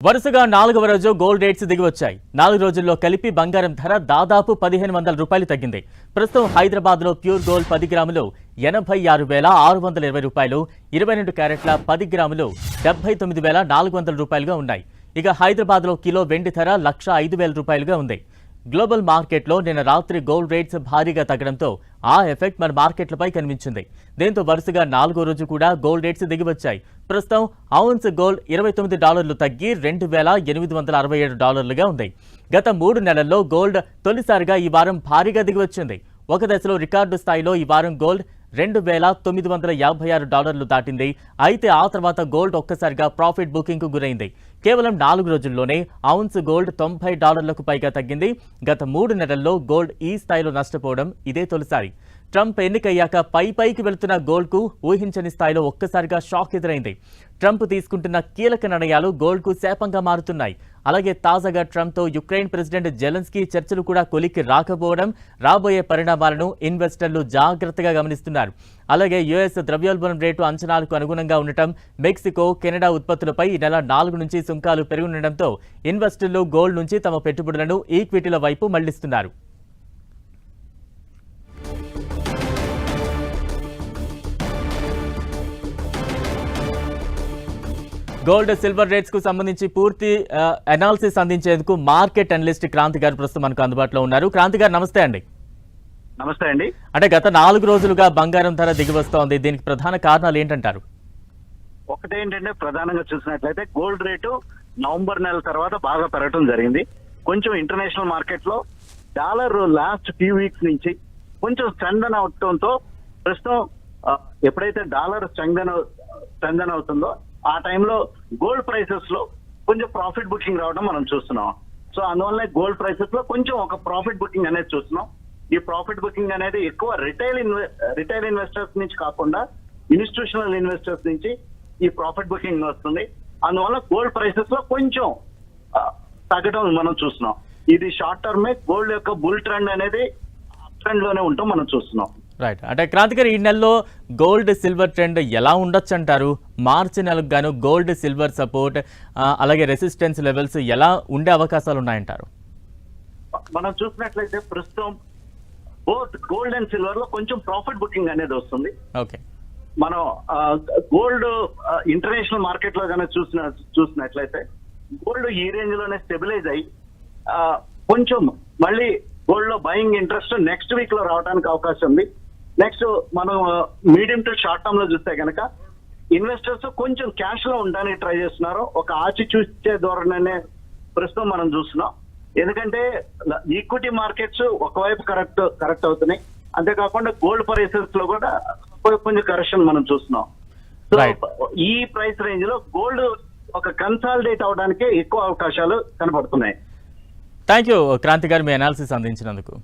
వరుసగా 4వ రోజు గోల్డ్ రేట్స్ దిగివచ్చాయి. 4 రోజుల్లో కలిపి బంగారం ధర దాదాపు 1500 రూపాయలు తగ్గింది. ప్రస్తుతం హైదరాబాద్లో ప్యూర్ గోల్డ్ 10 గ్రాములు 86,620 రూపాయలు, 22 క్యారెట్ల 10 గ్రాములు 79,400 రూపాయలుగా ఉన్నాయి. ఇక హైదరాబాద్లో కిలో వెండి ధర 1,05,000 రూపాయలుగా ఉంది. గ్లోబల్ మార్కెట్లో నిన్న రాత్రి గోల్డ్ రేట్స్ భారీగా తగ్గడంతో ఆ ఎఫెక్ట్ మన మార్కెట్లపై కనిపించింది. దీంతో వరుసగా 4వ రోజు కూడా గోల్డ్ రేట్స్ దిగివచ్చాయి. ప్రస్తుతం ఔన్స్ గోల్డ్ $29 తగ్గి $2,867గా ఉంది. గత 3 నెలల్లో గోల్డ్ తొలిసారిగా ఈ వారం భారీగా దిగివచ్చింది. ఒక దశలో రికార్డు స్థాయిలో ఈ వారం గోల్డ్ $2,956 దాటింది. అయితే ఆ తర్వాత గోల్డ్ ఒక్కసారిగా ప్రాఫిట్ బుకింగ్ కు గురైంది. కేవలం 4 రోజుల్లోనే ఔన్స్ గోల్డ్ $90కు పైగా తగ్గింది. గత 3 నెలల్లో గోల్డ్ ఈ స్థాయిలో నష్టపోవడం ఇదే తొలిసారి. ట్రంప్ ఎన్నికయ్యాక పైకి వెళుతున్న గోల్డ్కు ఊహించని స్థాయిలో ఒక్కసారిగా షాక్ ఎదురైంది. ట్రంప్ తీసుకుంటున్న కీలక నిర్ణయాలు గోల్డ్కు శాపంగా మారుతున్నాయి. అలాగే తాజాగా ట్రంప్తో యుక్రెయిన్ ప్రెసిడెంట్ జెలెన్స్కీ చర్చలు కూడా కొలిక్కి రాకపోవడం, రాబోయే పరిణామాలను ఇన్వెస్టర్లు జాగ్రత్తగా గమనిస్తున్నారు. అలాగే యుఎస్ ద్రవ్యోల్బణం రేటు అంచనాలకు అనుగుణంగా ఉండటం, మెక్సికో, కెనడా ఉత్పత్తులపై ఈ నెల 4 నుంచి సుంకాలు పెరుగుండటంతో ఇన్వెస్టర్లు గోల్డ్ నుంచి తమ పెట్టుబడులను ఈక్విటీల వైపు మళ్లిస్తున్నారు. గోల్డ్ సిల్వర్ రేట్స్ కు సంబంధించి పూర్తి అనాలిసిస్ అందించేందుకు మార్కెట్ అనలిస్ట్ క్రాంతి గారు ప్రస్తుతం మనకు అందుబాటులో ఉన్నారు. క్రాంతి గారు నమస్తే అండి. నమస్తే అండి. అంటే గత 4 రోజులుగా బంగారం ధర దిగి వస్తోంది. దీనికి ప్రధాన కారణాలు ఏంటంటారు? ఒకటేంటంటే ప్రధానంగా చూసినట్లయితే గోల్డ్ రేటు నవంబర్ నెల తర్వాత బాగా పెరగడం జరిగింది. కొంచెం ఇంటర్నేషనల్ మార్కెట్ లో డాలర్ లాస్ట్ ఫ్యూ వీక్స్ నుంచి కొంచెం స్ట్రెంథన్ అవడంతో ప్రస్తుతం ఎప్పుడైతే డాలర్ స్ట్రెంథన్ అవుతుందో ఆ టైంలో గోల్డ్ ప్రైసెస్ లో కొంచెం ప్రాఫిట్ బుకింగ్ రావడం మనం చూస్తున్నాం. సో అందువల్ల గోల్డ్ ప్రైసెస్ లో కొంచెం ఒక ప్రాఫిట్ బుకింగ్ అనేది చూస్తున్నాం. ఈ ప్రాఫిట్ బుకింగ్ అనేది ఎక్కువ రిటైల్ ఇన్వెస్టర్స్ నుంచి కాకుండా ఇన్స్టిట్యూషనల్ ఇన్వెస్టర్స్ నుంచి ఈ ప్రాఫిట్ బుకింగ్ వస్తుంది. అందువల్ల గోల్డ్ ప్రైసెస్ లో కొంచెం తగ్గడం మనం చూస్తున్నాం. ఇది షార్ట్ టర్మే గోల్డ్ యొక్క బుల్ ట్రెండ్ అనేది అప్ ట్రెండ్ లోనే ఉంటాం మనం చూస్తున్నాం. రైట్. అంటే క్రాంతి గారు, ఈ నెలలో గోల్డ్ సిల్వర్ ట్రెండ్ ఎలా ఉండొచ్చు అంటారు? మార్చి నెలకు గాను గోల్డ్ సిల్వర్ సపోర్ట్ అలాగే రెసిస్టెన్స్ లెవెల్స్ ఎలా ఉండే అవకాశాలు ఉన్నాయంటారు? మనం చూసినట్లయితే ప్రస్తుతం బోత్ గోల్డ్ అండ్ సిల్వర్ లో కొంచెం ప్రాఫిట్ బుకింగ్ అనేది వస్తుంది. ఓకే. మనం గోల్డ్ ఇంటర్నేషనల్ మార్కెట్ లో కనుక చూసినట్లయితే గోల్డ్ ఈ రేంజ్ లోనే స్టెబిలైజ్ అయ్యి కొంచెం మళ్ళీ గోల్డ్ లో బయింగ్ ఇంట్రెస్ట్ నెక్స్ట్ వీక్ లో రావడానికి అవకాశం ఉంది. నెక్స్ట్ మనం మీడియం టు షార్ట్ టర్మ్ లో చూస్తే కనుక ఇన్వెస్టర్స్ కొంచెం క్యాష్ లో ఉండడానికి ట్రై చేస్తున్నారు. ఒక ఆచి చూసే ధోరణినే ప్రస్తుతం మనం చూస్తున్నాం. ఎందుకంటే ఈక్విటీ మార్కెట్స్ ఒకవైపు కరెక్ట్ అవుతున్నాయి, అంతేకాకుండా గోల్డ్ ప్రైసెస్ లో కూడా కొంచెం కరెక్షన్ మనం చూస్తున్నాం. సో ఈ ప్రైస్ రేంజ్ లో గోల్డ్ ఒక కన్సాలిడేట్ అవడానికి ఎక్కువ అవకాశాలు కనబడుతున్నాయి. థ్యాంక్ యూ క్రాంతి గారు, మీ అనాలిసిస్ అందించినందుకు.